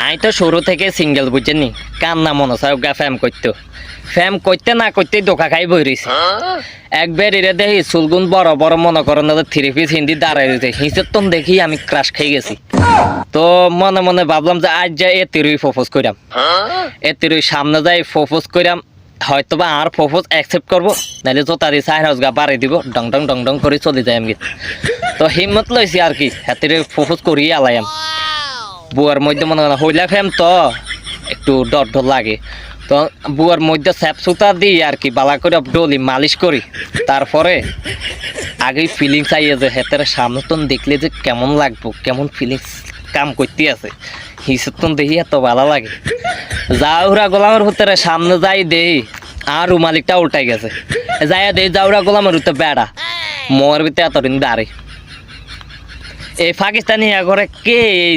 I তো শুরু থেকে সিঙ্গেল বুঝছেনি কান্না মনে হয় ফ্যাম করতো ফ্যাম করতে না করতে ধোকা খাই বই রয়েছে একবার এরা দেখি চুলগুন বড় বড় মনে করেন থ্রি পিস হিন্দি দাঁড়াই রয়েছে হিসের তো দেখি আমি ক্রাশ খেয়ে গেছি তো মনে মনে ভাবলাম যে আজ যাই এতিরই প্রপোজ করাম এতিরই সামনে যাই প্রপোজ করাম হয়তো বা আর প্রপোজ অ্যাকসেপ্ট করবো নাহলে তো তাদের সাইড হাউস গা বাড়াই দিব ডং ডং করে চলে যাই আমি তো হিম্মত লইছি আর কি হাতের প্রপোজ করিয়ে আলাইম বুয়ার মধ্যে মনে করেন হইলা ফ্যাম তো একটু ডর ডর লাগে তো বুয়ার মধ্যে স্যাপ সুতা দিই আর কি বালা করে ডলি মালিশ করি তারপরে আগেই ফিলিংস আইয়ে যে হাতের সামনে তো দেখলে যে কেমন লাগবো কেমন ফিলিংস কাম করতে আছে হিসেব তো দেখি এত ভালো লাগে জাউরা গোলামের ভিতরে সামনে যাই দেই আর রুমালিকটা উল্টাই গেছে যাইয়া দেই জাউরা গোলামের ভিতরে বেড়া মোর ভিতরে এতদিন দাঁড়ে এই পাকিস্তানি ঘরে কে এই